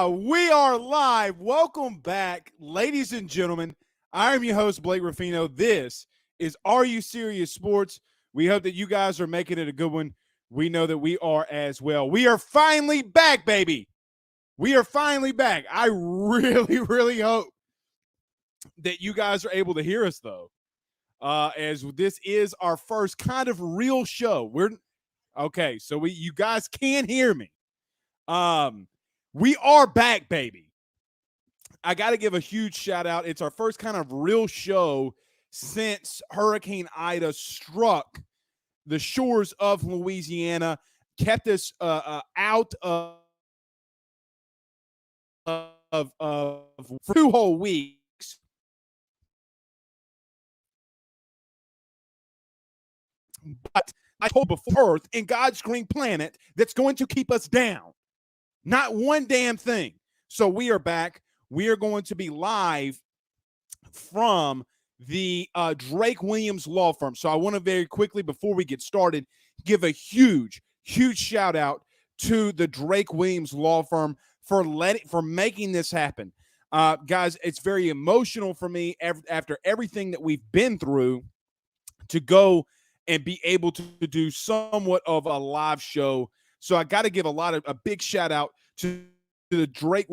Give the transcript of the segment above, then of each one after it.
We are live. Welcome back, ladies and gentlemen. I am your host, Blake Ruffino. This is Are You Serious Sports? We hope that you guys are making it a good one. We know that we are as well. We are finally back, baby. We are finally back. I really hope that you guys are able to hear us, though, as this is our first kind of real show. Okay, so you guys can hear me. We are back, baby. I got to give a huge shout out. It's our first kind of real show since Hurricane Ida struck the shores of Louisiana, kept us out for 2 whole weeks. But I told before, Earth and God's green planet that's going to keep us down. Not one damn thing. So we are back. We are going to be live from the Drake Williams Law Firm. So I want to very quickly, before we get started, give a huge shout out to the Drake Williams Law Firm for making this happen. Guys, it's very emotional for me after everything that we've been through to go and be able to do somewhat of a live show. So I got to give a big shout out to the Drake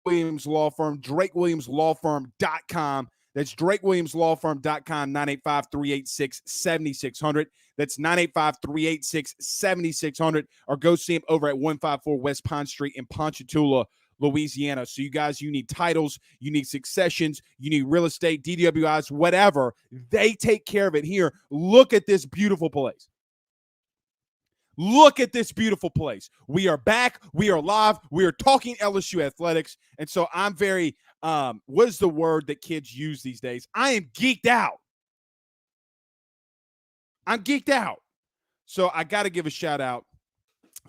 Williams Law Firm, drakewilliamslawfirm.com. That's drakewilliamslawfirm.com, 985-386-7600. That's 985-386-7600. Or go see him over at 154 West Pine Street in Ponchatoula, Louisiana. So you guys, you need titles, you need successions, you need real estate, DWIs, whatever. They take care of it here. Look at this beautiful place. Look at this beautiful place. We are back. We are live. We are talking LSU athletics. And so I'm very, what is the word that kids use these days? I am geeked out. I'm geeked out. So I got to give a shout out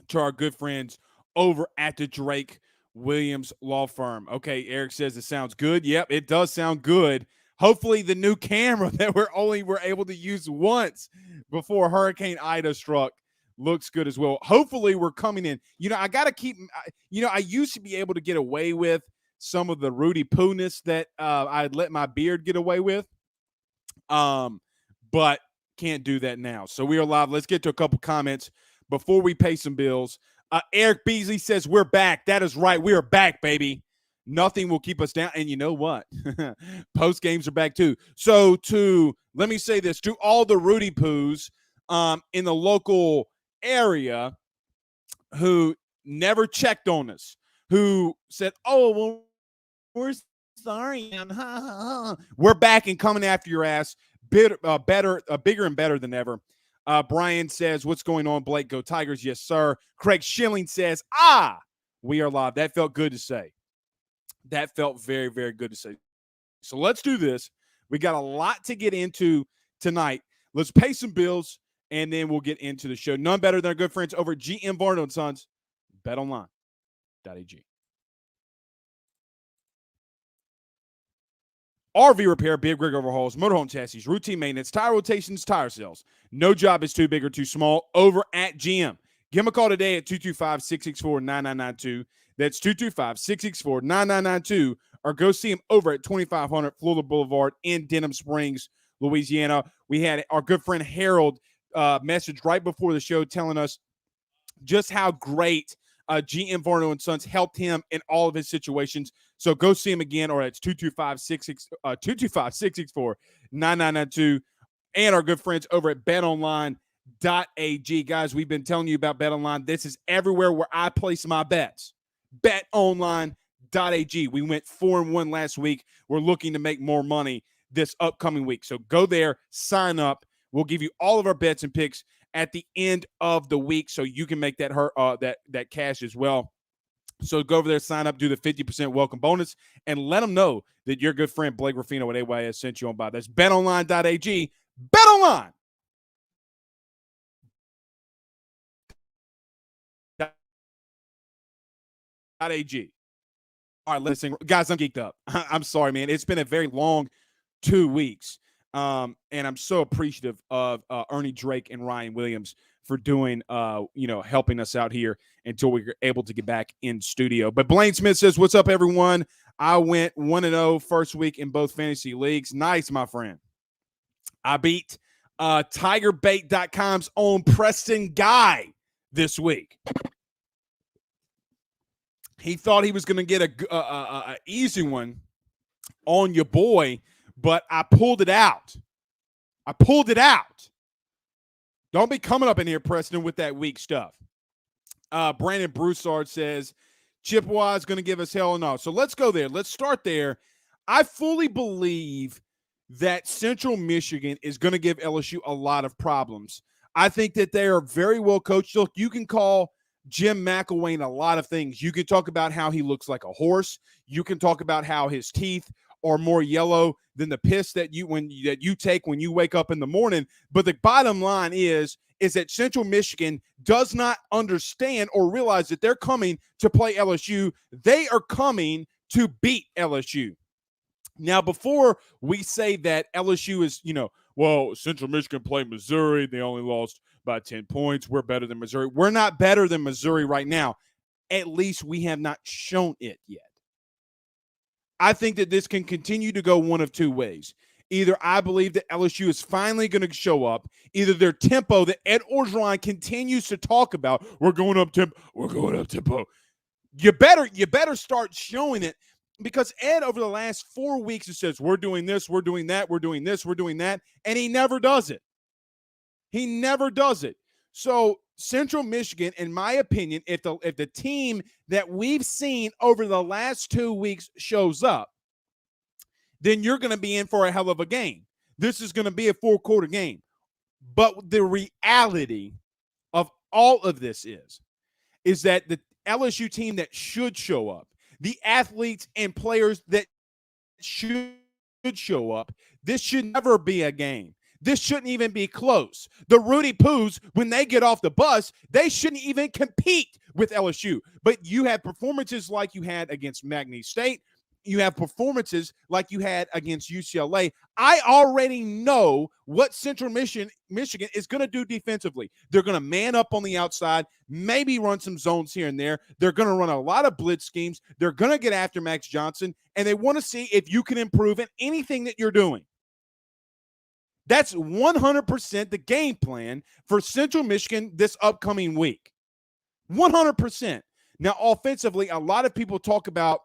to our good friends over at the Drake Williams Law Firm. Okay, Eric says it sounds good. Yep, it does sound good. Hopefully the new camera that we're able to use once before Hurricane Ida struck looks good as well. Hopefully we're coming in. I got to keep, I used to be able to get away with some of the Rudy Poo-ness that I'd let my beard get away with. But can't do that now. So we are live. Let's get to a couple comments before we pay some bills. Eric Beasley says, we're back. That is right. We are back, baby. Nothing will keep us down. And you know what? Post games are back too. So let me say this, to all the Rudy Poos in the local area who never checked on us, who said, oh, well, we're sorry. We're back and coming after your ass. Bigger and better than ever. Brian says, what's going on, Blake? Go Tigers. Yes, sir. Craig Schilling says, we are live. That felt good to say. That felt very, very good to say. So let's do this. We got a lot to get into tonight. Let's pay some bills, and then we'll get into the show. None better than our good friends over at GM Varno & Sons, betonline.ag. RV repair, big rig overhauls, motorhome chassis, routine maintenance, tire rotations, tire sales. No job is too big or too small over at GM. Give them a call today at 225-664-9992. That's 225-664-9992. Or go see them over at 2500 Florida Boulevard in Denham Springs, Louisiana. We had our good friend Harold message right before the show telling us just how great GM Varno & Sons helped him in all of his situations. So go see him again, or it's 225-664-9992. And our good friends over at betonline.ag. Guys, we've been telling you about BetOnline. This is everywhere where I place my bets. betonline.ag. We went 4-1 last week. We're looking to make more money this upcoming week. So go there, sign up. We'll give you all of our bets and picks at the end of the week, so you can make that that cash as well. So go over there, sign up, do the 50% welcome bonus, and let them know that your good friend Blake Ruffino at AYS sent you on by. That's betonline.ag. BetOnline. .ag. All right, listen, guys, I'm geeked up. I'm sorry, man. It's been a very long 2 weeks. And I'm so appreciative of Ernie Drake and Ryan Williams for doing, helping us out here until we're able to get back in studio. But Blaine Smith says, what's up, everyone? I went 1-0 first week in both fantasy leagues. Nice, my friend. I beat TigerBait.com's own Preston Guy this week. He thought he was going to get a easy one on your boy, but I pulled it out. Don't be coming up in here, Preston, with that weak stuff. Brandon Broussard says, Chippewa is going to give us hell no. So let's go there. Let's start there. I fully believe that Central Michigan is going to give LSU a lot of problems. I think that they are very well coached. Look, you can call Jim McElwain a lot of things. You can talk about how he looks like a horse. You can talk about how his teeth are more yellow than the piss that you take when you wake up in the morning. But the bottom line is that Central Michigan does not understand or realize that they're coming to play LSU. They are coming to beat LSU. Now, before we say that LSU is, Central Michigan played Missouri. They only lost by 10 points. We're better than Missouri. We're not better than Missouri right now. At least we have not shown it yet. I think that this can continue to go one of two ways. Either I believe that LSU is finally going to show up, either their tempo that Ed Orgeron continues to talk about, we're going up tempo. You better start showing it, because Ed over the last 4 weeks has says, we're doing this, we're doing that, we're doing this, we're doing that, and he never does it. So Central Michigan, in my opinion, if the team that we've seen over the last 2 weeks shows up, then you're going to be in for a hell of a game. This is going to be a 4-quarter game. But the reality of all of this is that the LSU team that should show up, the athletes and players that should show up, this should never be a game. This shouldn't even be close. The Rudy Poos, when they get off the bus, they shouldn't even compete with LSU. But you have performances like you had against McNeese State. You have performances like you had against UCLA. I already know what Central Michigan is going to do defensively. They're going to man up on the outside, maybe run some zones here and there. They're going to run a lot of blitz schemes. They're going to get after Max Johnson, and they want to see if you can improve in anything that you're doing. That's 100% the game plan for Central Michigan this upcoming week. 100%. Now, offensively, a lot of people talk about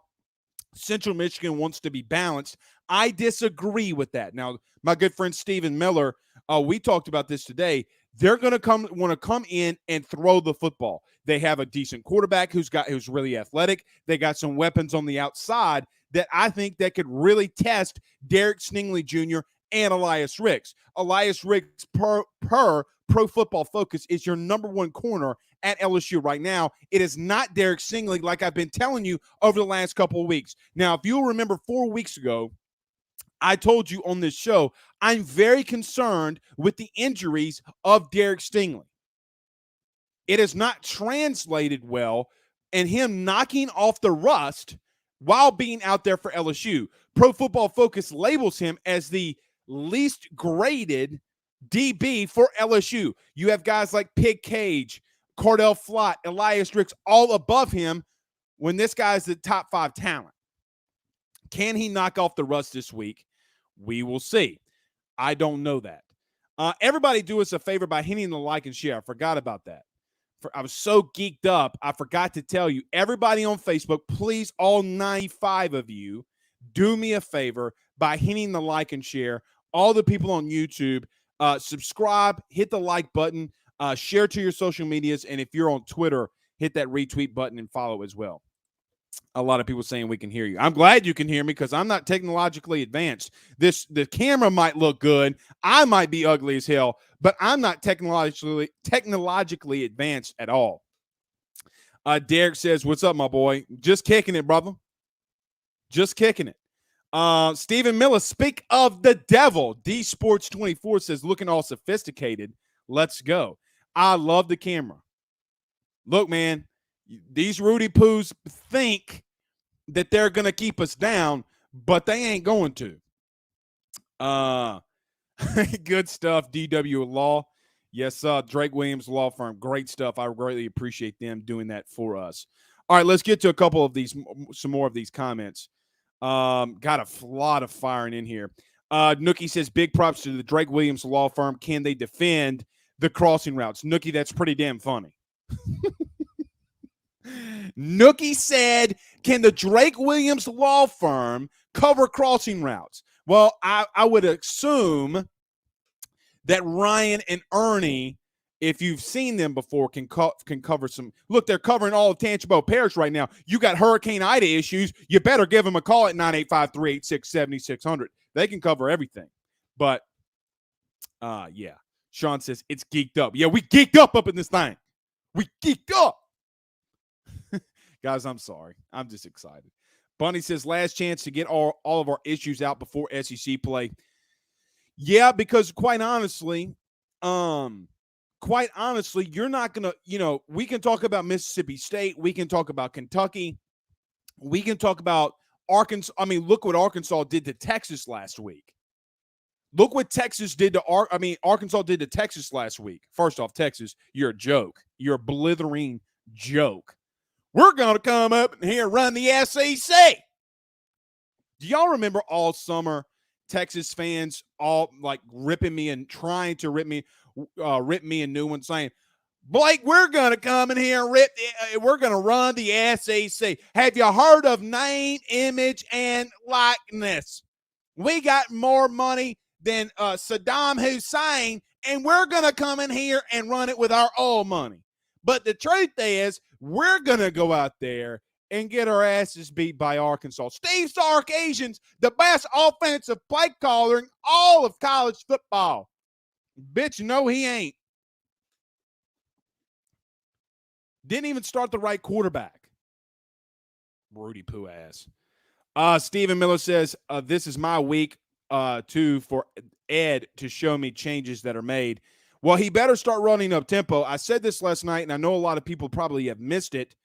Central Michigan wants to be balanced. I disagree with that. Now, my good friend Stephen Miller, we talked about this today. They're going to want to come in and throw the football. They have a decent quarterback who's really athletic. They got some weapons on the outside that I think that could really test Derek Stingley Jr. and Elias Ricks. Elias Ricks, per Pro Football Focus, is your number one corner at LSU right now. It is not Derek Stingley, like I've been telling you over the last couple of weeks. Now, if you'll remember 4 weeks ago, I told you on this show, I'm very concerned with the injuries of Derek Stingley. It has not translated well, and him knocking off the rust while being out there for LSU. Pro Football Focus labels him as the least graded DB for LSU. You have guys like Pig Cage, Cordell Flott, Elias Ricks, all above him when this guy's the top 5 talent. Can he knock off the rust this week? We will see. I don't know that. Everybody do us a favor by hitting the like and share. I forgot about that. I was so geeked up, I forgot to tell you. Everybody on Facebook, please, all 95 of you, do me a favor by hitting the like and share. All the people on YouTube, subscribe, hit the like button, share to your social medias, and if you're on Twitter, hit that retweet button and follow as well. A lot of people saying we can hear you. I'm glad you can hear me because I'm not technologically advanced. The camera might look good. I might be ugly as hell, but I'm not technologically advanced at all. Derek says, what's up, my boy? Just kicking it, brother. Just kicking it. Stephen Miller, speak of the devil. D Sports 24 says, looking all sophisticated. Let's go. I love the camera. Look, man, these Rudy Poos think that they're going to keep us down, but they ain't going to. Good stuff, DW Law. Yes, Drake Williams Law Firm. Great stuff. I greatly appreciate them doing that for us. All right, let's get to a couple of these, some more of these comments. Got a lot of firing in here. Nookie says, big props to the Drake Williams Law Firm. Can they defend the crossing routes? Nookie, that's pretty damn funny. Nookie said, can the Drake Williams Law Firm cover crossing routes? Well, I would assume that Ryan and Ernie, if you've seen them before, can cover some. Look, they're covering all of Tangipahoa Parish right now. You got Hurricane Ida issues. You better give them a call at 985-386-7600. They can cover everything. But, yeah. Sean says, it's geeked up. Yeah, we geeked up in this thing. We geeked up. Guys, I'm sorry. I'm just excited. Bunny says, last chance to get all of our issues out before SEC play. Yeah, because quite honestly, you're not going to, we can talk about Mississippi State. We can talk about Kentucky. We can talk about Arkansas. I mean, look what Arkansas did to Texas last week. Look what Texas did to Arkansas did to Texas last week. First off, Texas, you're a joke. You're a blithering joke. We're going to come up here and run the SEC. Do y'all remember all summer Texas fans all like ripping me and trying to rip me a new one, saying, Blake, we're going to come in here and we're going to run the SEC. Have you heard of name, image, and likeness? We got more money than Saddam Hussein, and we're going to come in here and run it with our oil money. But the truth is, we're going to go out there and get our asses beat by Arkansas. Steve Sarkisian's the best offensive play caller in all of college football. Bitch, no, he ain't. Didn't even start the right quarterback. Rudy Poo ass. Stephen Miller says, this is my week, too, for Ed to show me changes that are made. Well, he better start running up tempo. I said this last night, and I know a lot of people probably have missed it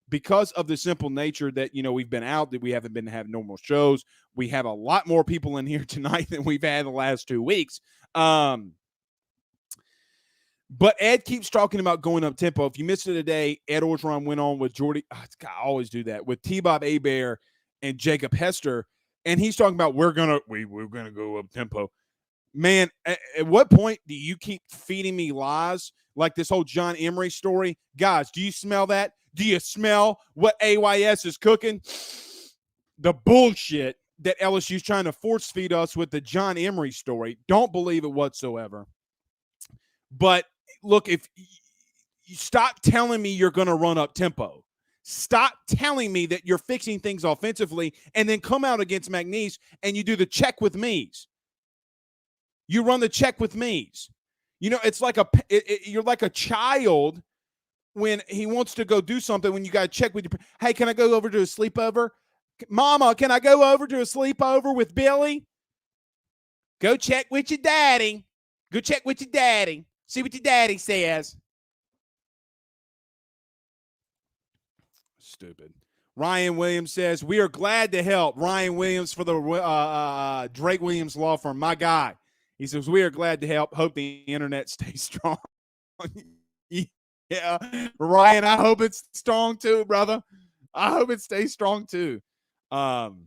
because of the simple nature that, we've been out, that we haven't been having normal shows. We have a lot more people in here tonight than we've had the last 2 weeks. But Ed keeps talking about going up tempo. If you missed it today, Ed Orgeron went on with Jordy. I always do that with T-Bob Hebert and Jacob Hester, and he's talking about we're gonna go up tempo. Man, at what point do you keep feeding me lies like this whole John Emery story? Guys, do you smell that? Do you smell what AYS is cooking? The bullshit that LSU's trying to force feed us with the John Emery story. Don't believe it whatsoever. But look, if you stop telling me you're going to run up tempo, stop telling me that you're fixing things offensively, and then come out against McNeese and you do the check with me's. You run the check with me's. It's like you're like a child when he wants to go do something, when you got to check with your, hey, can I go over to a sleepover? Mama, can I go over to a sleepover with Billy? Go check with your daddy. Go check with your daddy. See what your daddy says. Stupid. Ryan Williams says, we are glad to help. Ryan Williams for the Drake Williams Law Firm, my guy. He says, we are glad to help. Hope the internet stays strong. Yeah, Ryan, I hope it's strong too, brother. I hope it stays strong too. Uh-oh.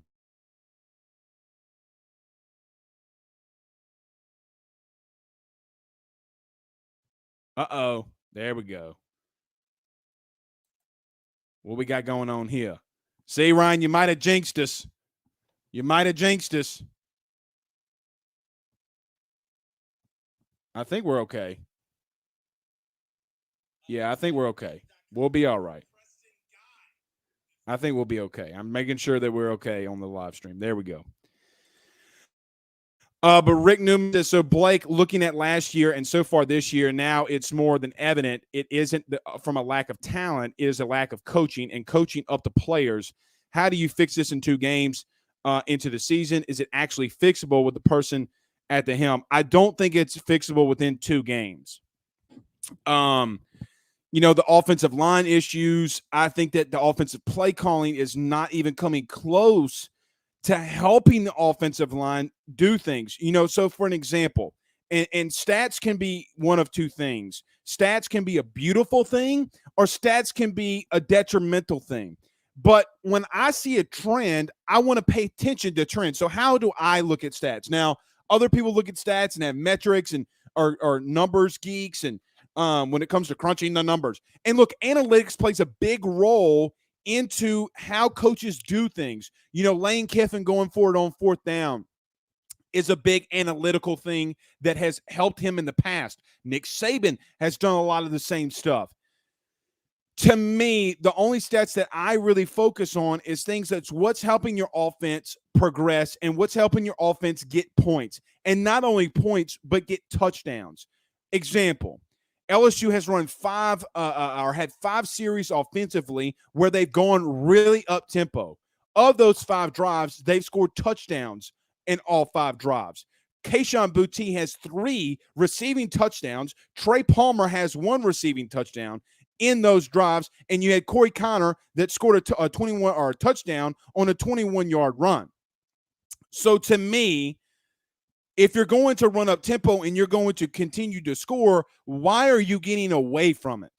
There we go. What we got going on here? See, Ryan, you might have jinxed us. I think we're okay. Yeah, I think we're okay. We'll be all right. I think we'll be okay. I'm making sure that we're okay on the live stream. There we go. But Rick Newman says, so Blake, looking at last year and so far this year, now it's more than evident it isn't from a lack of talent, it is a lack of coaching and coaching up the players. How do you fix this in 2 games into the season? Is it actually fixable with the person at the helm? I don't think it's fixable within 2 games. The offensive line issues, I think that the offensive play calling is not even coming close to helping the offensive line do things. So for an example, And stats can be one of two things. Stats can be a beautiful thing, or stats can be a detrimental thing. But when I see a trend, I want to pay attention to trends. So how do I look at stats? Now, other people look at stats and have metrics and are numbers geeks, and when it comes to crunching the numbers. And look, analytics plays a big role into how coaches do things. Lane Kiffin going for it on fourth down is a big analytical thing that has helped him in the past. Nick Saban has done a lot of the same stuff. To me, the only stats that I really focus on is things that's what's helping your offense progress and what's helping your offense get points. And not only points, but get touchdowns. Example, LSU has run had 5 series offensively where they've gone really up-tempo. Of those 5 drives, they've scored touchdowns in all 5 drives. Kayshon Boutte has 3 receiving touchdowns. Trey Palmer has 1 receiving touchdown in those drives, and you had Corey Connor that scored a 21 or a touchdown on a 21-yard run. So to me, if you're going to run up tempo and you're going to continue to score, why are you getting away from it?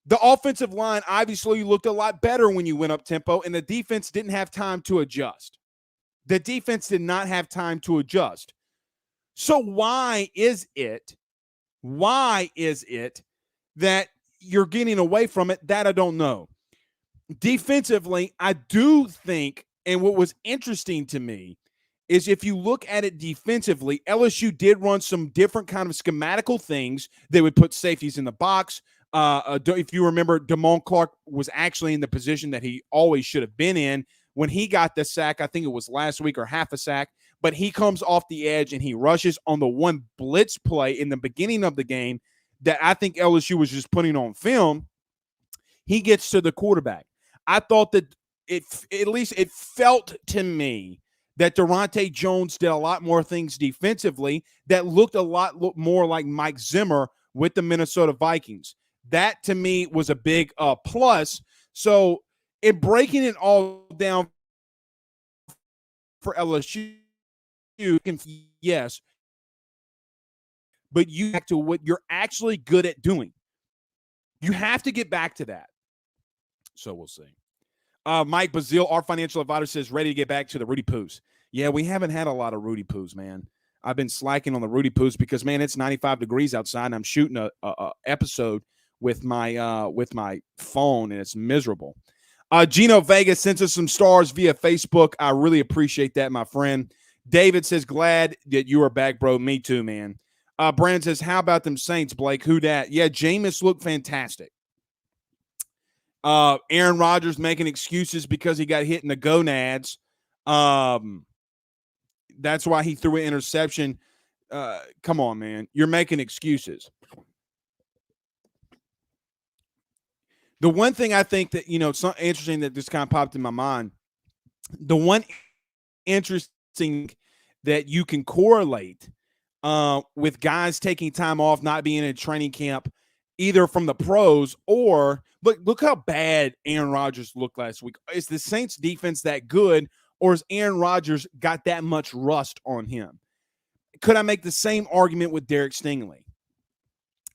The offensive line obviously looked a lot better when you went up tempo, and the defense didn't have time to adjust. The defense did not have time to adjust. So why is it that you're getting away from it? That I don't know. Defensively, I do think, and what was interesting to me is if you look at it defensively, LSU did run some different kind of schematical things. They would put safeties in the box. If you remember, Damone Clark was actually in the position that he always should have been in when he got the sack. I think it was last week or half a sack, but he comes off the edge and he rushes on the one blitz play in the beginning of the game that I think LSU was just putting on film. He gets to the quarterback. I thought that at least it felt to me that Durante Jones did a lot more things defensively that looked a lot more like Mike Zimmer with the Minnesota Vikings. That to me was a big plus. So in breaking it all down for LSU, yes, but you back to what you're actually good at doing. You have to get back to that. So we'll see. Mike Bazile, our financial advisor, says ready to get back to the Rudy Poos. Yeah, we haven't had a lot of Rudy Poos, man. I've been slacking on the Rudy Poos because, man, it's 95 degrees outside, and I'm shooting a episode with my phone, and it's miserable. Gino Vega sends us some stars via Facebook. I really appreciate that, my friend. David says, glad that you are back, bro. Me too, man. Brand says, how about them Saints, Blake? Who dat? Yeah, Jameis looked fantastic. Aaron Rodgers making excuses because he got hit in the gonads. That's why he threw an interception. Come on, man. You're making excuses. The one thing I think that, it's not interesting that just kind of popped in my mind. The one interesting that you can correlate with guys taking time off, not being in training camp, either from the pros or look how bad Aaron Rodgers looked last week. Is the Saints defense that good, or is Aaron Rodgers got that much rust on him? Could I make the same argument with Derek Stingley?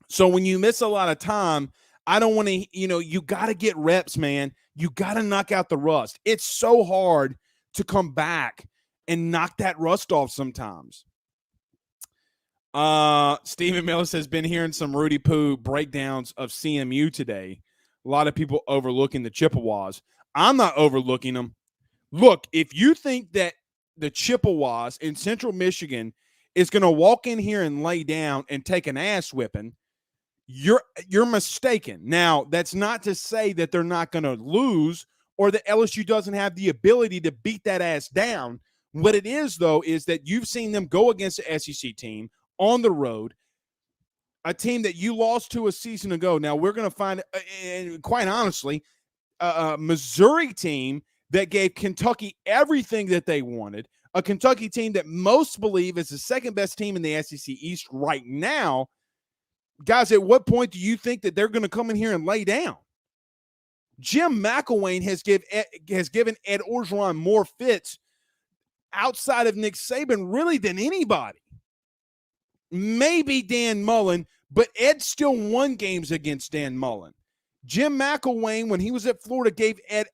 So when you miss a lot of time, I don't want to, you got to get reps, man. You got to knock out the rust. It's so hard to come back and knock that rust off sometimes. Stephen Millis has been hearing some Rudy Poo breakdowns of CMU today. A lot of people overlooking the Chippewas. I'm not overlooking them. Look, if you think that the Chippewas in Central Michigan is going to walk in here and lay down and take an ass whipping, you're mistaken. Now, that's not to say that they're not going to lose or that LSU doesn't have the ability to beat that ass down. What it is, though, is that you've seen them go against the SEC team on the road, a team that you lost to a season ago. Now, we're going to find, and quite honestly, a Missouri team that gave Kentucky everything that they wanted, a Kentucky team that most believe is the second best team in the SEC East right now. Guys, at what point do you think that they're going to come in here and lay down? Jim McElwain has given Ed Orgeron more fits outside of Nick Saban really than anybody. maybe Dan Mullen, but Ed still won games against Dan Mullen. Jim McElwain, when he was at Florida, gave Ed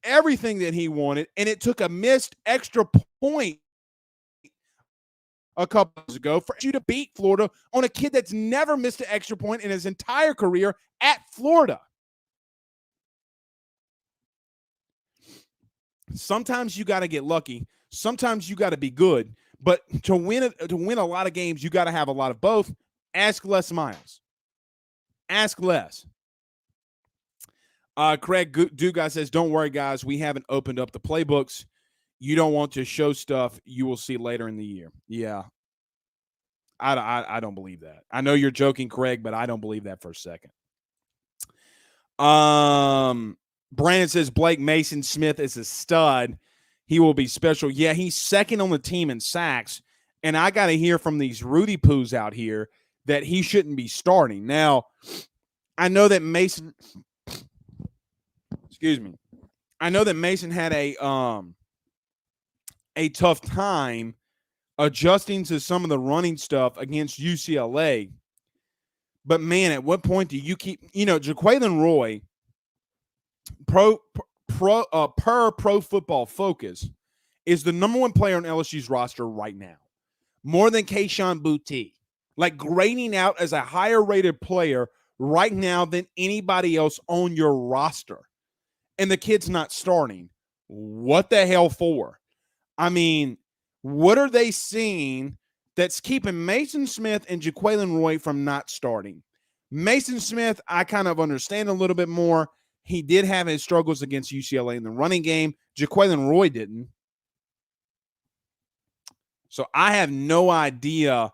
everything that he wanted, and it took a missed extra point a couple years ago for you to beat Florida on a kid that's never missed an extra point in his entire career at Florida. Sometimes you got to get lucky. Sometimes you got to be good. But to win a lot of games, you got to have a lot of both. Ask Les Miles. Ask Les. Craig Dugas says, don't worry, guys. We haven't opened up the playbooks. You don't want to show stuff you will see later in the year. Yeah. I don't believe that. I know you're joking, Craig, but I don't believe that for a second. Brandon says Blake Mason Smith is a stud. He will be special. Yeah, he's second on the team in sacks. And I got to hear from these Rudy Poos out here that he shouldn't be starting. Now, I know that Mason I know that Mason had a tough time adjusting to some of the running stuff against UCLA. But, man, at what point do you keep – Jaquelin Roy, per Pro Football Focus, is the number one player on LSU's roster right now. More than Kayshon Boutte. Like, grading out as a higher-rated player right now than anybody else on your roster. And the kid's not starting. What the hell for? I mean, what are they seeing that's keeping Mason Smith and Jaquelin Roy from not starting? Mason Smith, I kind of understand a little bit more. He did have his struggles against UCLA in the running game. Jaquelin Roy didn't. So I have no idea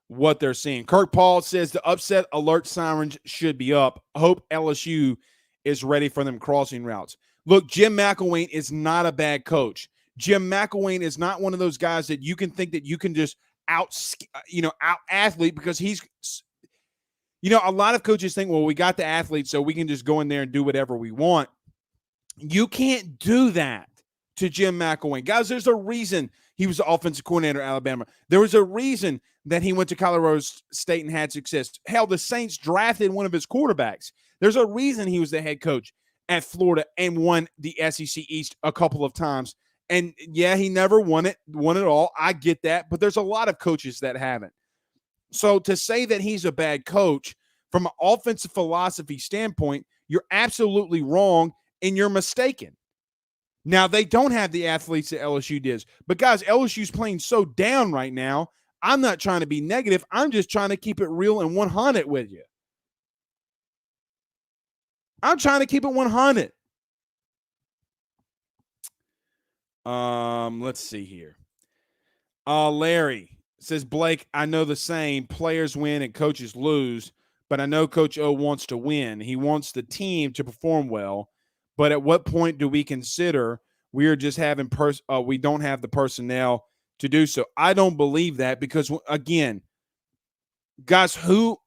what they're seeing. Kirk Paul says the upset alert sirens should be up. Hope LSU is ready for them crossing routes. Look, Jim McElwain is not a bad coach. Jim McElwain is not one of those guys that you can think that you can just out athlete because he's, a lot of coaches think, well, we got the athlete, so we can just go in there and do whatever we want. You can't do that to Jim McElwain. Guys, there's a reason he was the offensive coordinator at Alabama. There was a reason that he went to Colorado State and had success. Hell, the Saints drafted one of his quarterbacks. There's a reason he was the head coach at Florida and won the SEC East a couple of times. And, yeah, he never won it all. I get that. But there's a lot of coaches that haven't. So to say that he's a bad coach from an offensive philosophy standpoint, you're absolutely wrong and you're mistaken. Now, they don't have the athletes that LSU does. But, guys, LSU's playing so down right now. I'm not trying to be negative. I'm just trying to keep it real and 100 with you. I'm trying to keep it 100. Let's see here. Larry says, Blake, I know the saying, players win and coaches lose, but I know Coach O wants to win. He wants the team to perform well. But at what point do we consider we are just having we don't have the personnel to do so? I don't believe that because, again, guys, who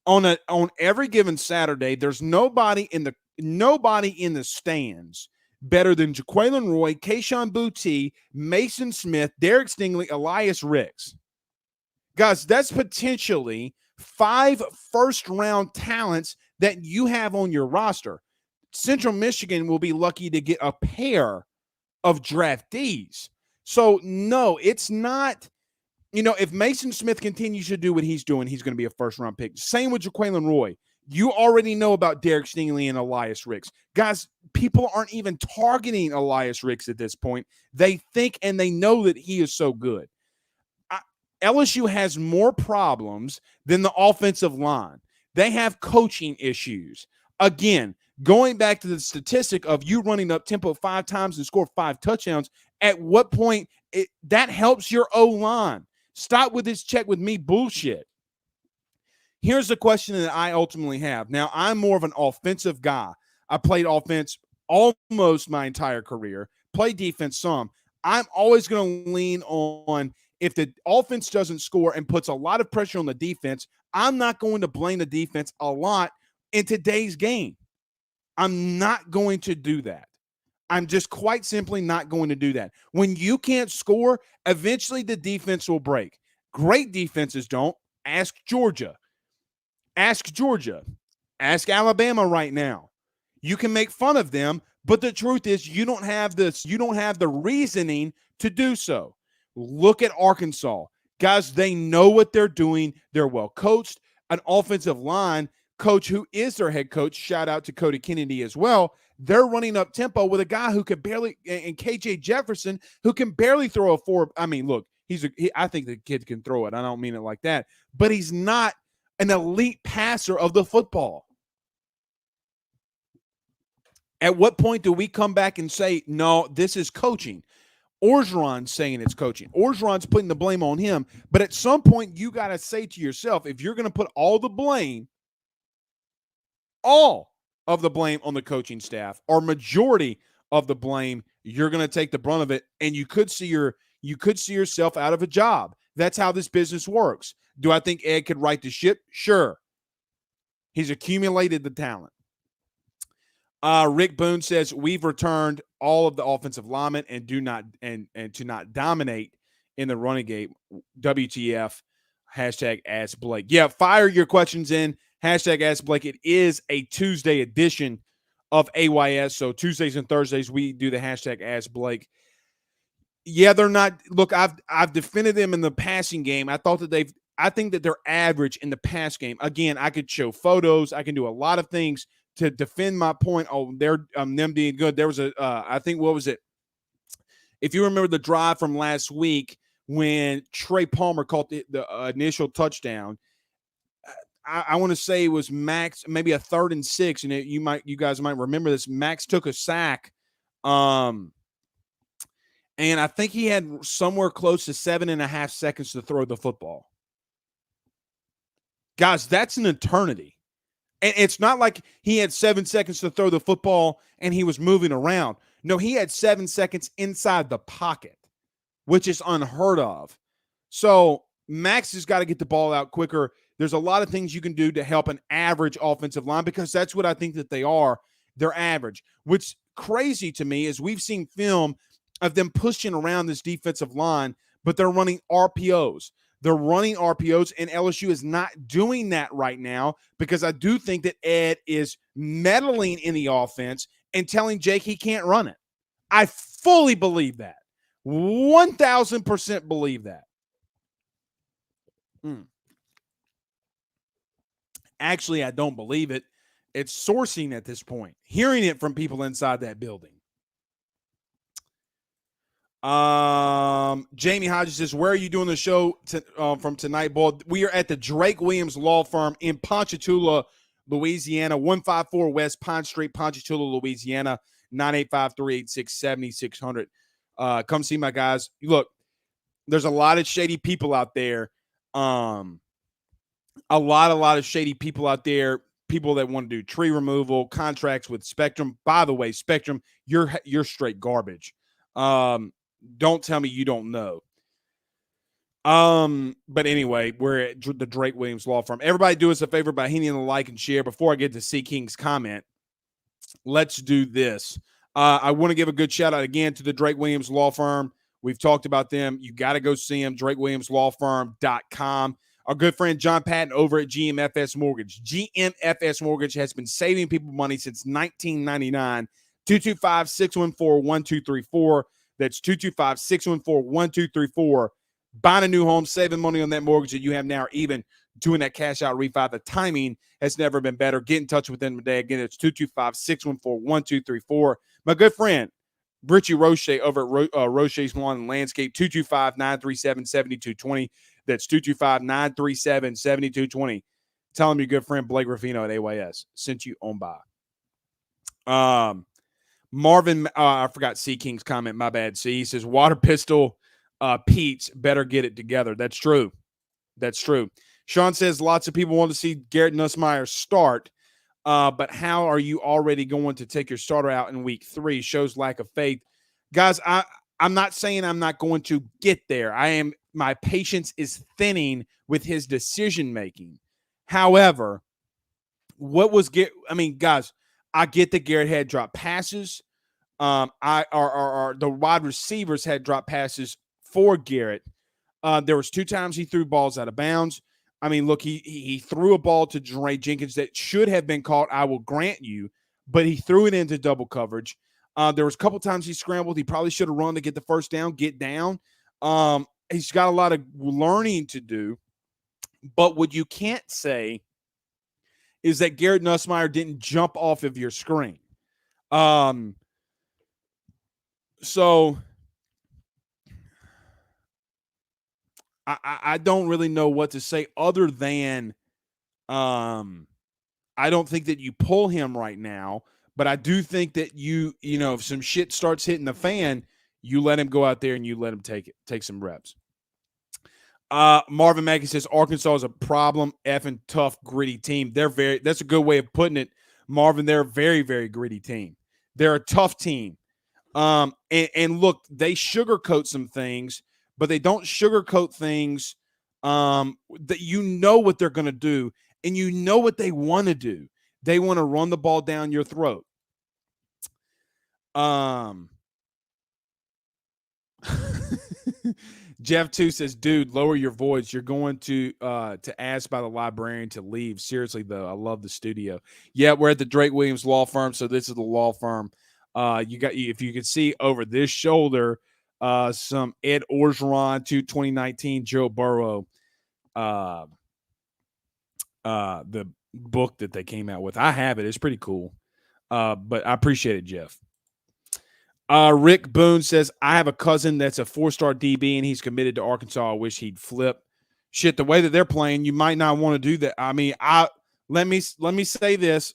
on every given Saturday, there's nobody in the stands better than Jaquelin Roy, Kayshon Boutte, Mason Smith, Derek Stingley, Elias Ricks. Guys, that's potentially 5 first-round talents that you have on your roster. Central Michigan will be lucky to get a pair of draftees. So, no, it's not, if Mason Smith continues to do what he's doing, he's going to be a first-round pick. Same with Jaquelin Roy. You already know about Derek Stingley and Elias Ricks. Guys, people aren't even targeting Elias Ricks at this point. They think and they know that he is so good. LSU has more problems than the offensive line. They have coaching issues. Again, going back to the statistic of you running up tempo 5 times and score 5 touchdowns, at what point that helps your O-line? Stop with this check with me bullshit. Here's the question that I ultimately have. Now, I'm more of an offensive guy. I played offense almost my entire career, played defense some. I'm always going to lean on if the offense doesn't score and puts a lot of pressure on the defense, I'm not going to blame the defense a lot in today's game. I'm not going to do that. I'm just quite simply not going to do that. When you can't score, eventually the defense will break. Great defenses don't. Ask Georgia. Ask Georgia. Ask Alabama right now. You can make fun of them, but the truth is you don't have this. You don't have the reasoning to do so. Look at Arkansas. Guys, they know what they're doing. They're well coached. An offensive line coach who is their head coach, shout out to Cody Kennedy as well. They're running up tempo with a guy who can barely, and KJ Jefferson, who can barely throw a four. I mean, look, I think the kid can throw it. I don't mean it like that, but he's not an elite passer of the football. At what point do we come back and say, no, this is coaching? Orgeron's saying it's coaching. Orgeron's putting the blame on him. But at some point, you got to say to yourself, if you're going to put all of the blame on the coaching staff, or majority of the blame, you're going to take the brunt of it, and you could see yourself out of a job. That's how this business works. Do I think Ed could right the ship? Sure. He's accumulated the talent. Rick Boone says we've returned all of the offensive linemen and to not dominate in the running game. WTF? Hashtag Ask Blake. Yeah, fire your questions in. Hashtag Ask Blake. It is a Tuesday edition of AYS. So Tuesdays and Thursdays we do the hashtag Ask Blake. Yeah, they're not. Look, I've defended them in the passing game. I think that they're average in the pass game. Again, I could show photos. I can do a lot of things to defend my point. Oh, they're them being good. There was I think, what was it? If you remember the drive from last week when Trey Palmer caught the initial touchdown, I want to say it was Max, maybe a 3rd and 6, and you guys might remember this. Max took a sack, and I think he had somewhere close to 7.5 seconds to throw the football. Guys, that's an eternity. And it's not like he had 7 seconds to throw the football and he was moving around. No, he had 7 seconds inside the pocket, which is unheard of. So Max has got to get the ball out quicker. There's a lot of things you can do to help an average offensive line, because that's what I think that they are. They're average. What's crazy to me is we've seen film of them pushing around this defensive line, but they're running RPOs. They're running RPOs, and LSU is not doing that right now, because I do think that Ed is meddling in the offense and telling Jake he can't run it. I fully believe that. 1,000% believe that. Actually, I don't believe it. It's sourcing at this point, hearing it from people inside that building. Jamie Hodges says, where are you doing the show from tonight, boy? We are at the Drake Williams Law Firm in Ponchatoula, Louisiana, 154 West Pine Street, Ponchatoula, Louisiana, 985-386-7600. Come see my guys. Look, there's a lot of shady people out there. A lot of shady people out there. People that want to do tree removal, contracts with Spectrum. By the way, Spectrum, you're straight garbage. Don't tell me you don't know. But anyway, we're at the Drake Williams Law Firm. Everybody do us a favor by hitting the like and share. Before I get to C King's comment, let's do this. I want to give a good shout out again to the Drake Williams Law Firm. We've talked about them. You got to go see them, drakewilliamslawfirm.com. Our good friend John Patton over at GMFS Mortgage. GMFS Mortgage has been saving people money since 1999. 225-614-1234. That's 225-614-1234. Buying a new home, saving money on that mortgage that you have now, or even doing that cash out refi. The timing has never been better. Get in touch with them today. Again, it's 225-614-1234. My good friend, Richie Roche over at Roche's Lawn and Landscape, 225-937-7220. That's 225-937-7220. Tell him your good friend Blake Ruffino at AYS sent you on by. Marvin, I forgot C King's comment. My bad. C, he says, Water Pistol Pete's better get it together. That's true. That's true. Sean says lots of people want to see Garrett Nussmeier start, but how are you already going to take your starter out in week 3? Shows lack of faith. Guys, I'm not saying I'm not going to get there. My patience is thinning with his decision-making. However, guys, I get that Garrett had dropped passes. The wide receivers had dropped passes for Garrett. There was 2 times he threw balls out of bounds. I mean, look, he threw a ball to Dre Jenkins that should have been caught, I will grant you, but he threw it into double coverage. There was a couple times he scrambled. He probably should have run to get the first down, get down. He's got a lot of learning to do. But what you can't say is that Garrett Nussmeier didn't jump off of your screen. So I don't really know what to say other than I don't think that you pull him right now, but I do think that you know, if some shit starts hitting the fan, you let him go out there and you let him take some reps. Marvin Mackey says Arkansas is a problem, effing tough, gritty team. That's a good way of putting it, Marvin. They're a very, very gritty team. They're a tough team. And look, they sugarcoat some things, but they don't sugarcoat things that you know what they're going to do, and you know what they want to do. They want to run the ball down your throat. Jeff 2 says, dude, lower your voice. You're going to ask by the librarian to leave. Seriously, though, I love the studio. Yeah, we're at the Drake Williams Law Firm, so this is the law firm. If you can see over this shoulder, some Ed Orgeron to 2019 Joe Burrow, the book that they came out with. I have it. It's pretty cool. But I appreciate it, Jeff. Rick Boone says, I have a cousin that's a 4-star DB and he's committed to Arkansas. I wish he'd flip. Shit, the way that they're playing, you might not want to do that. I mean, let me say this.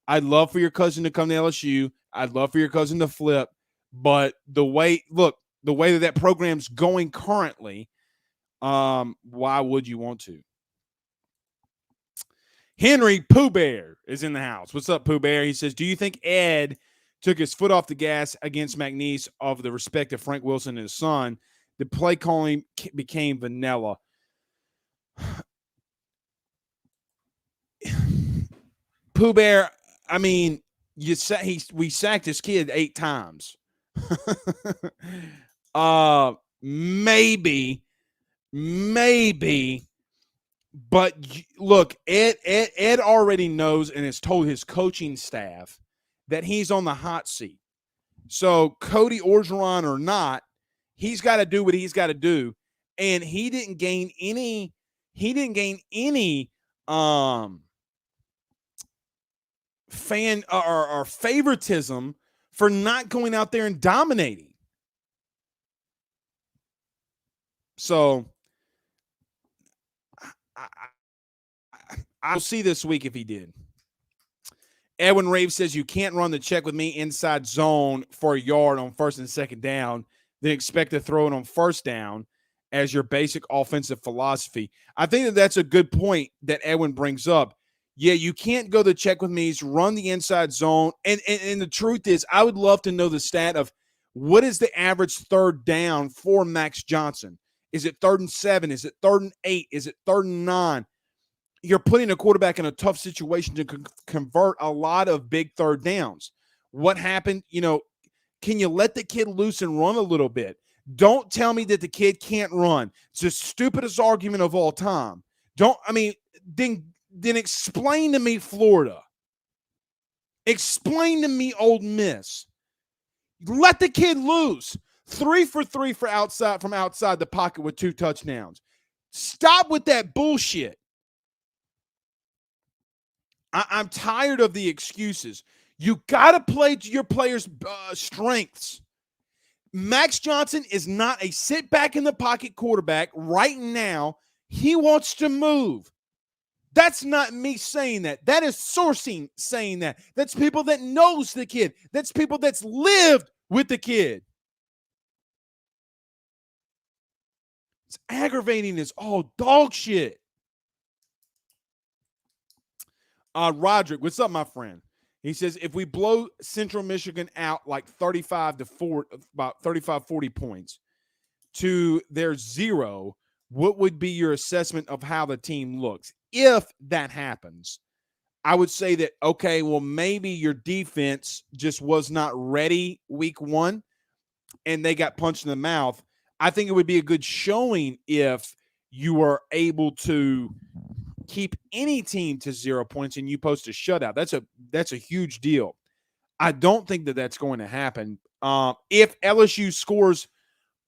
I'd love for your cousin to come to LSU. I'd love for your cousin to flip. But the way that program's going currently, why would you want to? Henry Pooh Bear is in the house. What's up, Pooh Bear? He says, do you think Ed took his foot off the gas against McNeese of the respect of Frank Wilson and his son? The play calling became vanilla. Pooh Bear, I mean, we sacked his kid 8 times. Maybe, but look, Ed already knows and has told his coaching staff that he's on the hot seat. So Cody Orgeron or not, he's got to do what he's got to do, and he didn't gain any fan or favoritism for not going out there and dominating. So I'll see this week if he did. Edwin Rave says you can't run the check with me inside zone for a yard on 1st and 2nd down, then expect to throw it on 1st down as your basic offensive philosophy. I think that that's a good point that Edwin brings up. Yeah, you can't go the check with me, run the inside zone. And the truth is, I would love to know the stat of what is the average 3rd down for Max Johnson. Is it 3rd and 7? Is it 3rd and 8? Is it 3rd and 9? You're putting a quarterback in a tough situation to convert a lot of big 3rd downs. What happened? Can you let the kid loose and run a little bit? Don't tell me that the kid can't run. It's the stupidest argument of all time. Then explain to me Florida. Explain to me Ole Miss. Let the kid loose. 3 for 3 from outside the pocket with 2 touchdowns. Stop with that bullshit. I'm tired of the excuses. You got to play to your players' strengths. Max Johnson is not a sit-back-in-the-pocket quarterback right now. He wants to move. That's not me saying that. That is sourcing saying that. That's people that knows the kid. That's people that's lived with the kid. It's aggravating as all dog shit. Roderick, what's up, my friend? He says, if we blow Central Michigan out like 40 points to their 0, what would be your assessment of how the team looks? If that happens, I would say that, okay, well, maybe your defense just was not ready week 1 and they got punched in the mouth. I think it would be a good showing if you were able to keep any team to 0 points and you post a shutout. That's a huge deal. I don't think that that's going to happen. If LSU scores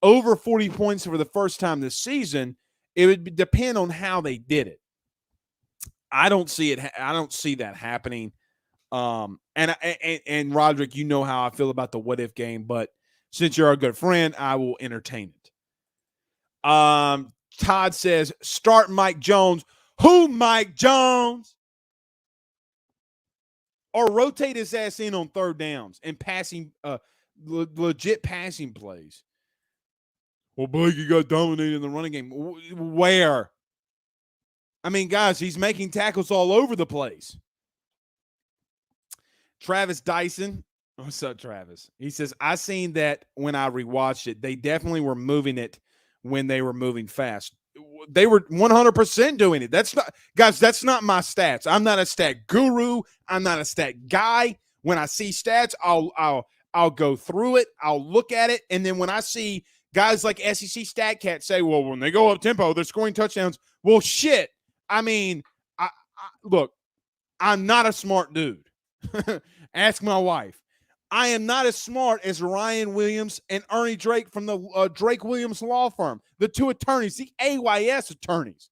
over 40 points for the first time this season, it would depend on how they did it. I don't see it. I don't see that happening. And Roderick, you know how I feel about the what if game, but since you're a good friend, I will entertain it. Todd says, start Mike Jones. Who Mike Jones? Or rotate his ass in on third downs and passing, legit passing plays. Well, Blake, you got dominated in the running game. Where? I mean, guys, he's making tackles all over the place. Travis Dyson. What's up, Travis? He says, I seen that when I rewatched it. They definitely were moving it when they were moving fast. They were 100% doing it. That's not, guys, that's not my stats. I'm not a stat guru. I'm not a stat guy. When I see stats, I'll go through it. I'll look at it. And then when I see guys like SEC StatCat say, well, when they go up tempo, they're scoring touchdowns. Well, shit. I mean, look, I'm not a smart dude. Ask my wife. I am not as smart as Ryan Williams and Ernie Drake from the Drake Williams law firm, the two attorneys, the AYS attorneys.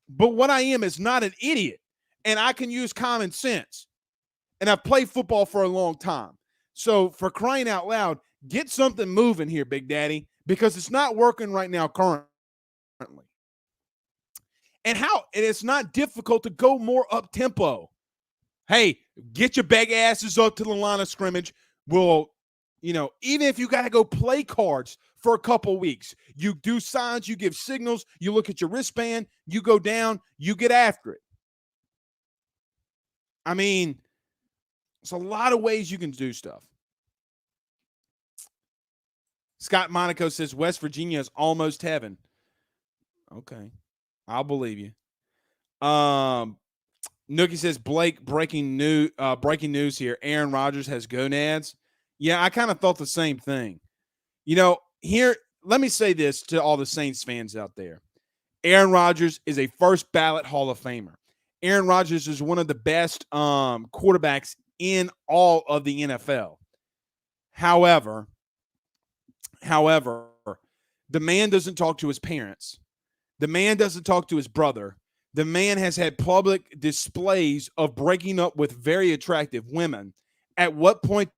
But what I am is not an idiot, and I can use common sense. And I've played football for a long time. So for crying out loud, get something moving here, Big Daddy, because it's not working right now currently. And it's not difficult to go more up tempo. Hey, get your big asses up to the line of scrimmage. Well, even if you got to go play cards for a couple weeks, you do signs, you give signals, you look at your wristband, you go down, you get after it. I mean, there's a lot of ways you can do stuff. Scott Monaco says West Virginia is almost heaven. Okay. I'll believe you. Nookie says, Blake, breaking news here. Aaron Rodgers has gonads. Yeah, I kind of thought the same thing. Here, let me say this to all the Saints fans out there. Aaron Rodgers is a first ballot Hall of Famer. Aaron Rodgers is one of the best quarterbacks in all of the NFL. However, the man doesn't talk to his parents. The man doesn't talk to his brother. The man has had public displays of breaking up with very attractive women. At what point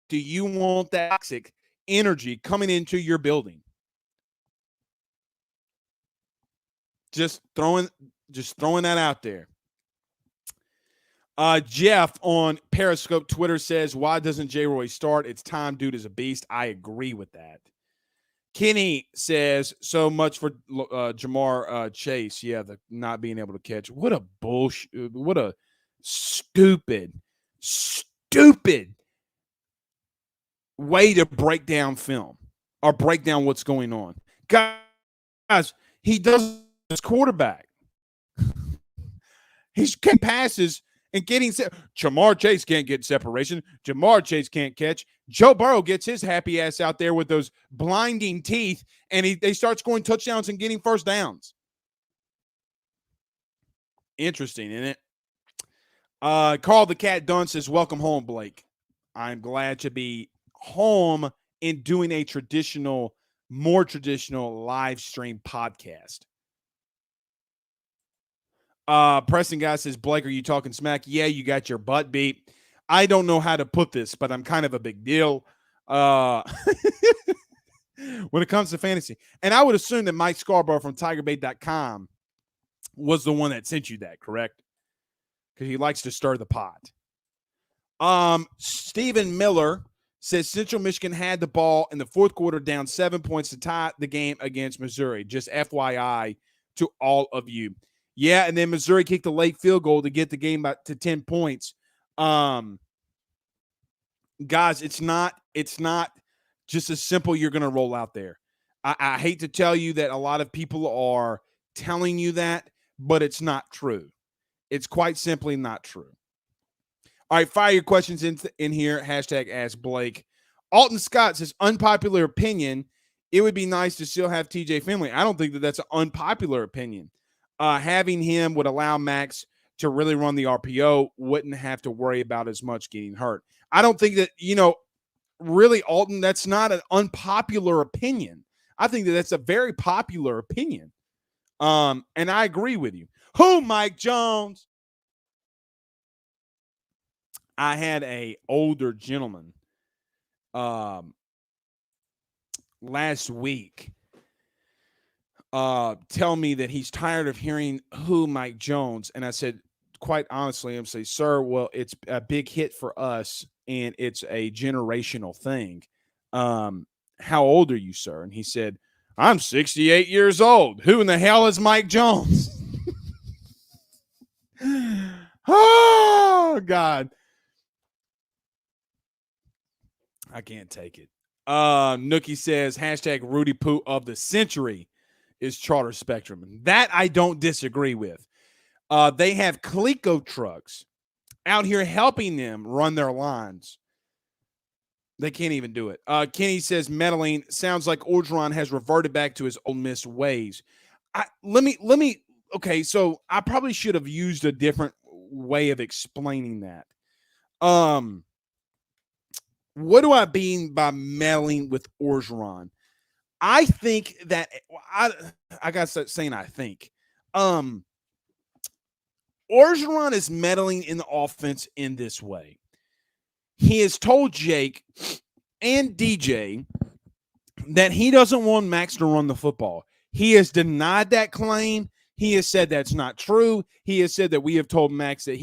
do you want that toxic energy coming into your building? Just throwing that out there. Jeff on Periscope Twitter says, why doesn't J. Roy start? It's time. Dude is a beast. I agree with that. Kenny says, so much for Jamar Chase. Yeah, the not being able to catch. What a bullshit. What a stupid way to break down film or break down what's going on. Guys, he does his quarterback. He's getting passes and getting Jamar Chase can't get separation. Jamar Chase can't catch. Joe Burrow gets his happy ass out there with those blinding teeth, and they start scoring touchdowns and getting first downs. Interesting, isn't it? Carl the Cat Dunn says, welcome home, Blake. I'm glad to be home and doing a more traditional live stream podcast. Preston guy says, Blake, are you talking smack? Yeah, you got your butt beat. I don't know how to put this, but I'm kind of a big deal when it comes to fantasy. And I would assume that Mike Scarborough from TigerBait.com was the one that sent you that, correct? Because he likes to stir the pot. Stephen Miller says Central Michigan had the ball in the fourth quarter down 7 points to tie the game against Missouri. Just FYI to all of you. Yeah, and then Missouri kicked a late field goal to get the game back to 10 points. Guys, it's not just as simple you're going to roll out there. I hate to tell you that a lot of people are telling you that, but it's not true. It's quite simply not true. All right, fire your questions in here. Hashtag Ask Blake. Alton Scott says, unpopular opinion. it would be nice to still have TJ Finley. I don't think that that's an unpopular opinion. Having him would allow Max to really run the RPO, wouldn't have to worry about as much getting hurt. I don't think that, really, Alton, that's not an unpopular opinion. I think that that's a very popular opinion. And I agree with you. Who, Mike Jones? I had a older gentleman last week tell me that he's tired of hearing who Mike Jones. And I said, quite honestly, I'm saying, sir, well, it's a big hit for us and it's a generational thing. How old are you, sir? And he said, I'm 68 years old. Who in the hell is Mike Jones? Oh, God. I can't take it. Nookie says, hashtag Rudy Poo of the century is Charter Spectrum. That I don't disagree with. They have Coleco trucks out here helping them run their lines. They can't even do it. Kenny says, meddling sounds like Orgeron has reverted back to his Ole Miss ways. Okay, so I probably should have used a different way of explaining that. What do I mean by meddling with Orgeron? I think that I got to start saying I think. Orgeron is meddling in the offense in this way. He has told Jake and DJ that he doesn't want Max to run the football. He has denied that claim. He has said that's not true. He has said that we have told Max that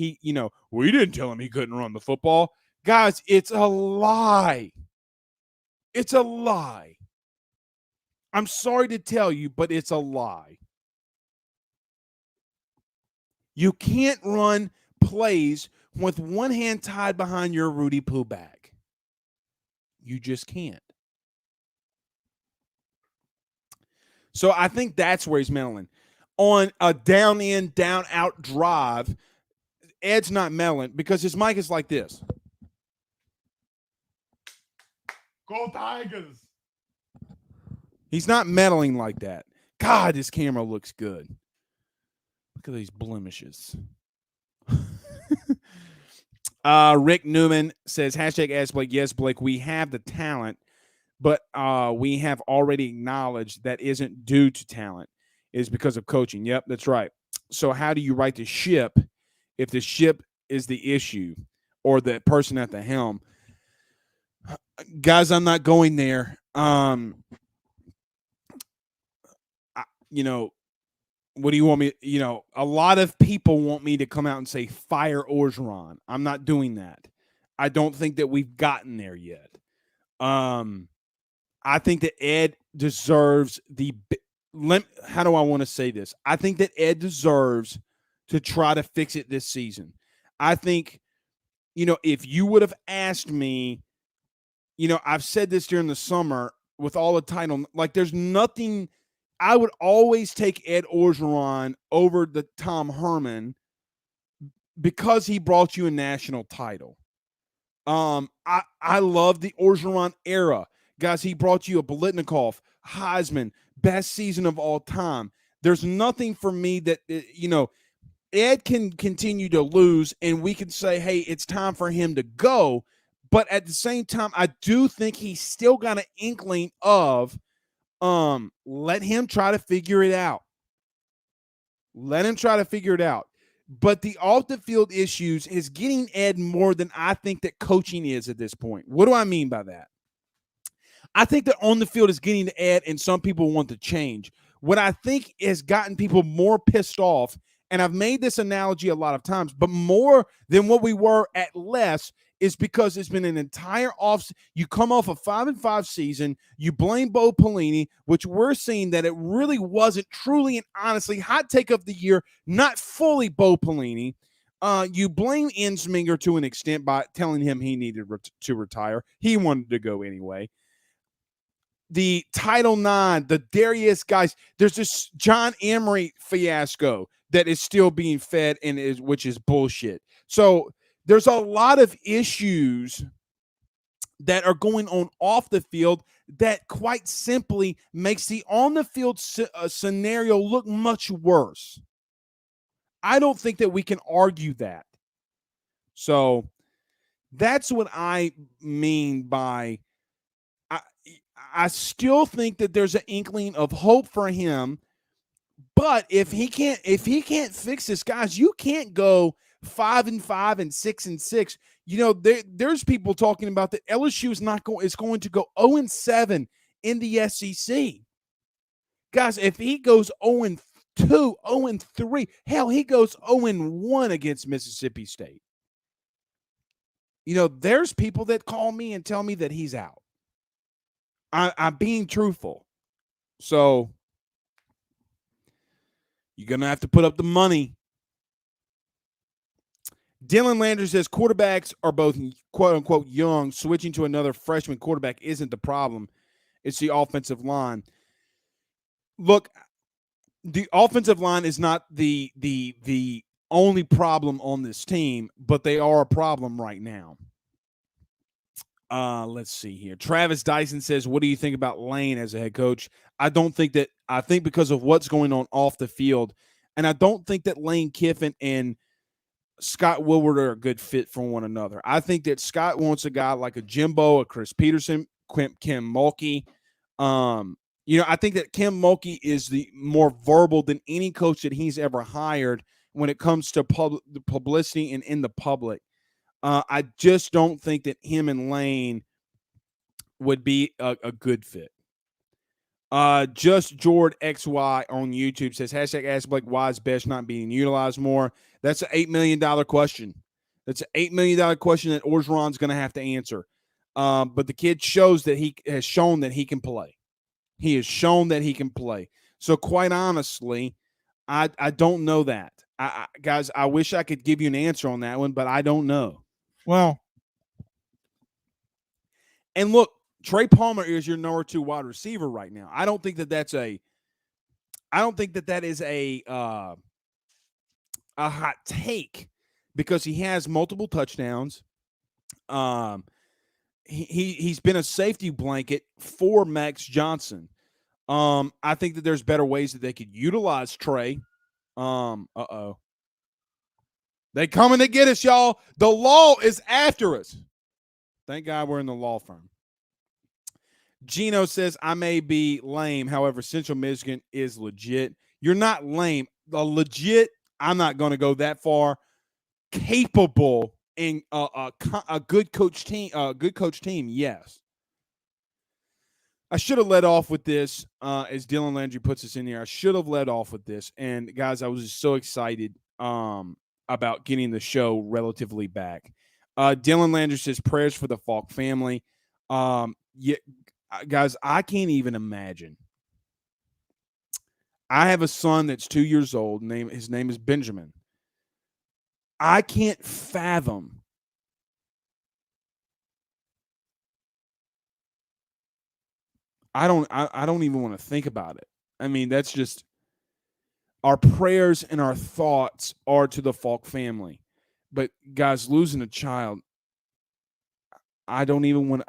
we didn't tell him he couldn't run the football. Guys, it's a lie. It's a lie. I'm sorry to tell you, but it's a lie. You can't run plays with one hand tied behind your Rudy Poo bag. You just can't. So I think that's where he's meddling. On a down in, down out drive, Ed's not meddling because his mic is like this. Go Tigers. He's not meddling like that. God, this camera looks good. Look at these blemishes. Rick Newman says, hashtag Ask Blake. Yes, Blake, we have the talent, but we have already acknowledged that isn't due to talent. It's because of coaching. Yep, that's right. So how do you right the ship if the ship is the issue or the person at the helm? Guys, I'm not going there. What do you want me? A lot of people want me to come out and say, fire Orgeron. I'm not doing that. I don't think that we've gotten there yet. I think that Ed deserves how do I want to say this? I think that Ed deserves to try to fix it this season. I think, if you would have asked me, I've said this during the summer with all the title, like there's nothing. I would always take Ed Orgeron over the Tom Herman because he brought you a national title. I love the Orgeron era. Guys, he brought you a Biletnikoff, Heisman, best season of all time. There's nothing for me that, Ed can continue to lose and we can say, hey, it's time for him to go. But at the same time, I do think he's still got an inkling of, let him try to figure it out. Let him try to figure it out. But the off-the-field issues is getting Ed more than I think that coaching is at this point. What do I mean by that? I think that on the field is getting to Ed, and some people want to change. What I think has gotten people more pissed off, and I've made this analogy a lot of times, but more than what we were at less, is because it's been an entire off. You come off a 5-5 season. You blame Bo Pelini, which we're seeing that it really wasn't truly and honestly hot take of the year, not fully Bo Pelini. You blame Ensminger to an extent by telling him he needed to retire. He wanted to go anyway. The Title IX, the Darius guys, there's this John Emery fiasco that is still being fed which is bullshit. So there's a lot of issues that are going on off the field that quite simply makes the on the field scenario look much worse. I don't think that we can argue that. So that's what I mean by I still think that there's an inkling of hope for him. But if he can't fix this, guys, you can't go 5-5 and 6-6. You know, there's people talking about that LSU is going to go 0-7 in the SEC. Guys, if he goes 0-2, 0-3, hell, he goes 0-1 against Mississippi State. You know, there's people that call me and tell me that he's out. I'm being truthful. So you're going to have to put up the money. Dylan Landry says quarterbacks are both quote-unquote young. Switching to another freshman quarterback isn't the problem. It's the offensive line. Look, the offensive line is not the only problem on this team, but they are a problem right now. Let's see here. Travis Dyson says, what do you think about Lane as a head coach? I think because of what's going on off the field, and I don't think that Lane Kiffin and Scott Woodward are a good fit for one another. I think that Scott wants a guy like a Jimbo, a Chris Peterson, Kim Mulkey. I think that Kim Mulkey is the more verbal than any coach that he's ever hired when it comes to the publicity and in the public. I just don't think that him and Lane would be a good fit. Just Jord XY on YouTube says, hashtag ask Blake, why is Best not being utilized more? That's an $8 million question. That's an $8 million question that Orgeron's going to have to answer. But the kid has shown that he can play. He has shown that he can play. So quite honestly, I don't know that. Guys, I wish I could give you an answer on that one, but I don't know. Well, and look, Trey Palmer is your number 2 wide receiver right now. I don't think that is a hot take because he has multiple touchdowns. He's been a safety blanket for Max Johnson. I think that there's better ways that they could utilize Trey. They coming to get us, y'all. The law is after us. Thank God we're in the law firm. Gino says, I may be lame. However, Central Michigan is legit. You're not lame. The legit, I'm not going to go that far. Capable and a good coach team, yes. I should have led off with this, as Dylan Landry puts us in here. I should have led off with this. And, guys, I was just so excited about getting the show relatively back. Dylan Landry says, prayers for the Falk family. Guys, I can't even imagine. I have a son that's 2 years old. His name is Benjamin. I can't fathom I don't even want to think about it. I mean, that's just our prayers and our thoughts are to the Falk family. But guys, losing a child, I don't even want to,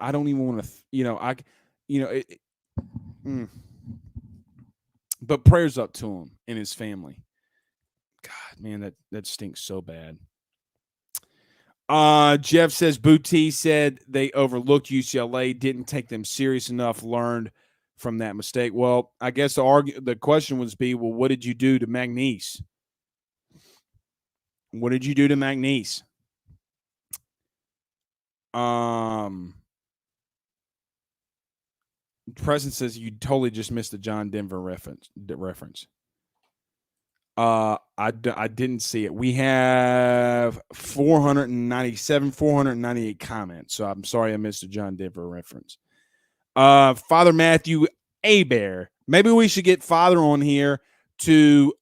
but prayers up to him and his family. God, man, that stinks so bad. Jeff says Booty said they overlooked UCLA, didn't take them serious enough, learned from that mistake. Well, I guess the question would be, well, what did you do to McNeese? What did you do to McNeese? Preston says you totally just missed the John Denver reference. I didn't see it. We have 498 comments. So I'm sorry I missed the John Denver reference. Father Matthew Abear. Maybe we should get Father on here to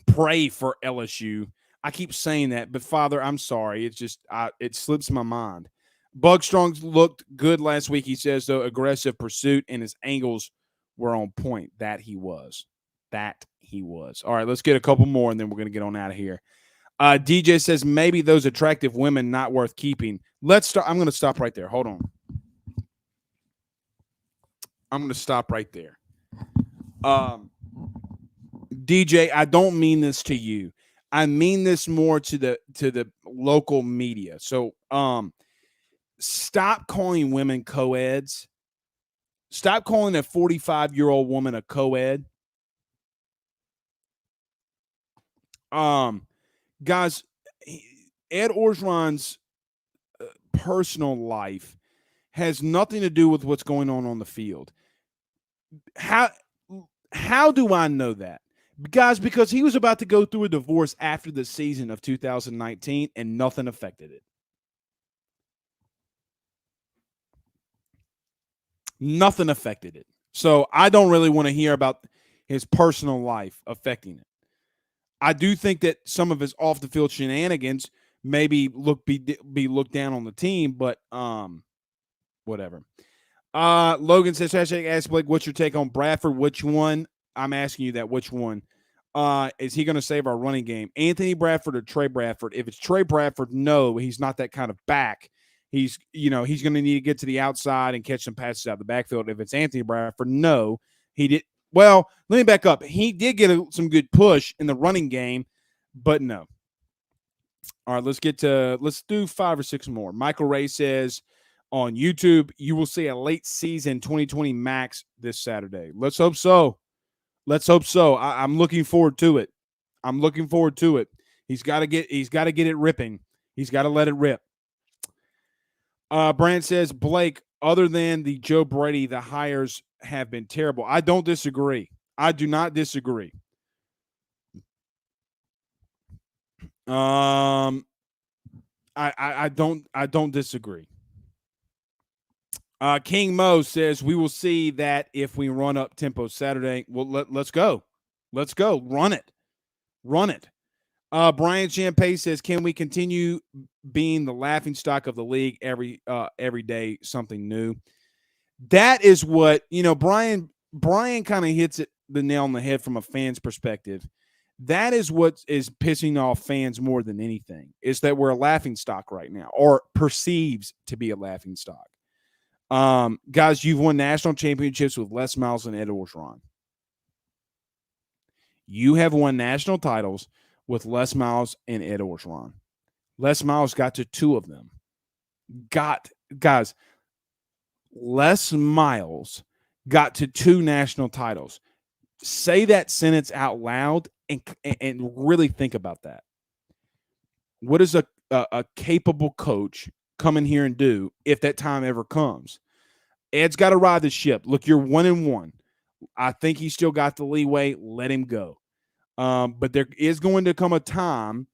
pray for LSU. I keep saying that, but Father, I'm sorry. It's just it slips my mind. Bugstrong looked good last week. He says, though, aggressive pursuit and his angles were on point. That he was. All right, let's get a couple more, and then we're going to get on out of here. DJ says maybe those attractive women not worth keeping. Let's start. I'm going to stop right there. Hold on. I'm going to stop right there. DJ, I don't mean this to you. I mean this more to the local media. So, stop calling women co-eds. Stop calling a 45-year-old woman a co-ed. Guys, Ed Orgeron's personal life has nothing to do with what's going on the field. How do I know that? Guys, because he was about to go through a divorce after the season of 2019 and nothing affected it. Nothing affected it. So I don't really want to hear about his personal life affecting it. I do think that some of his off the field shenanigans maybe be looked down on the team, but whatever. Logan says, hashtag ask Blake, what's your take on Bradford? Which one? I'm asking you that. Which one? Is he going to save our running game? Anthony Bradford or Trey Bradford? If it's Trey Bradford, no, he's not that kind of back. He's going to need to get to the outside and catch some passes out of the backfield. If it's Anthony Bradford, no, he did. Well, let me back up. He did get some good push in the running game, but no. All right, let's do 5 or 6 more. Michael Ray says on YouTube, you will see a late season 2020 Max this Saturday. Let's hope so. I'm looking forward to it. He's got to get it ripping. He's got to let it rip. Brand says, Blake, other than the Joe Brady, the hires have been terrible. I don't disagree. I do not disagree. I don't disagree. King Mo says we will see that if we run up tempo Saturday. Well, let's go. Run it. Brian Champagne says, can we continue being the laughing stock of the league every day, something new? That is what, Brian kind of hits the nail on the head from a fan's perspective. That is what is pissing off fans more than anything, is that we're a laughing stock right now, or perceives to be a laughing stock. Guys, you've won national championships with Les Miles and Ed Orgeron. You have won national titles with Les Miles and Ed Orgeron. Les Miles got to 2 of them. Guys, Les Miles got to 2 national titles. Say that sentence out loud and really think about that. What does a capable coach come in here and do if that time ever comes? Ed's got to ride the ship. Look, you're 1-1. I think he's still got the leeway. Let him go. But there is going to come a time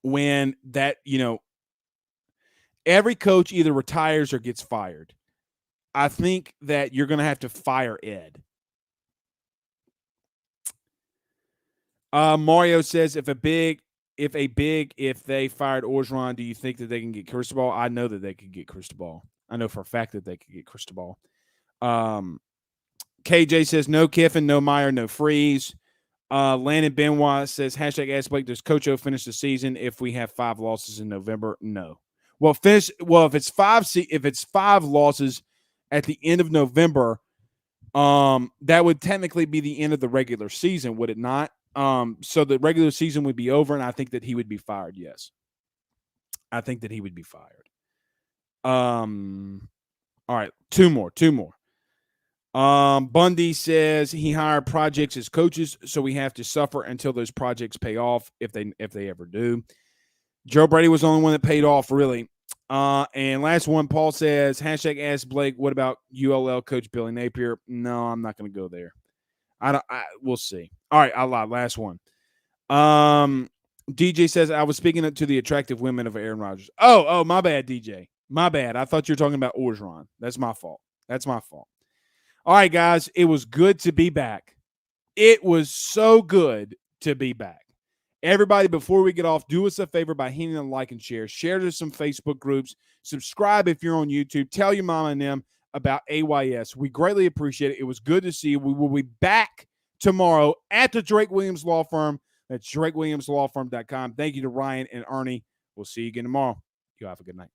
when that, every coach either retires or gets fired. I think that you're going to have to fire Ed. Mario says, if they fired Orgeron, do you think that they can get Cristobal? I know that they could get Cristobal. I know for a fact that they could get Cristobal. KJ says, no Kiffin, no Meyer, no Freeze. Landon Benoit says, hashtag ask Blake, does Coach O finish the season if we have 5 losses in November? No. Well, if it's 5 losses at the end of November, that would technically be the end of the regular season, would it not? So the regular season would be over, and I think that he would be fired. Yes. I think that he would be fired. All right, two more. Bundy says he hired projects as coaches, so we have to suffer until those projects pay off, if they ever do. Joe Brady was the only one that paid off, really. And last one, Paul says, hashtag ask Blake, what about ULL coach Billy Napier? No, I'm not going to go there. We'll see. All right, I lied. Last one. DJ says, I was speaking to the attractive women of Aaron Rodgers. Oh, my bad, DJ. My bad. I thought you were talking about Orgeron. That's my fault. All right, guys, it was good to be back. It was so good to be back. Everybody, before we get off, do us a favor by hitting a like and share. Share to some Facebook groups. Subscribe if you're on YouTube. Tell your mom and them about AYS. We greatly appreciate it. It was good to see you. We will be back tomorrow at the Drake Williams Law Firm. That's DrakeWilliamsLawFirm.com. Thank you to Ryan and Ernie. We'll see you again tomorrow. You have a good night.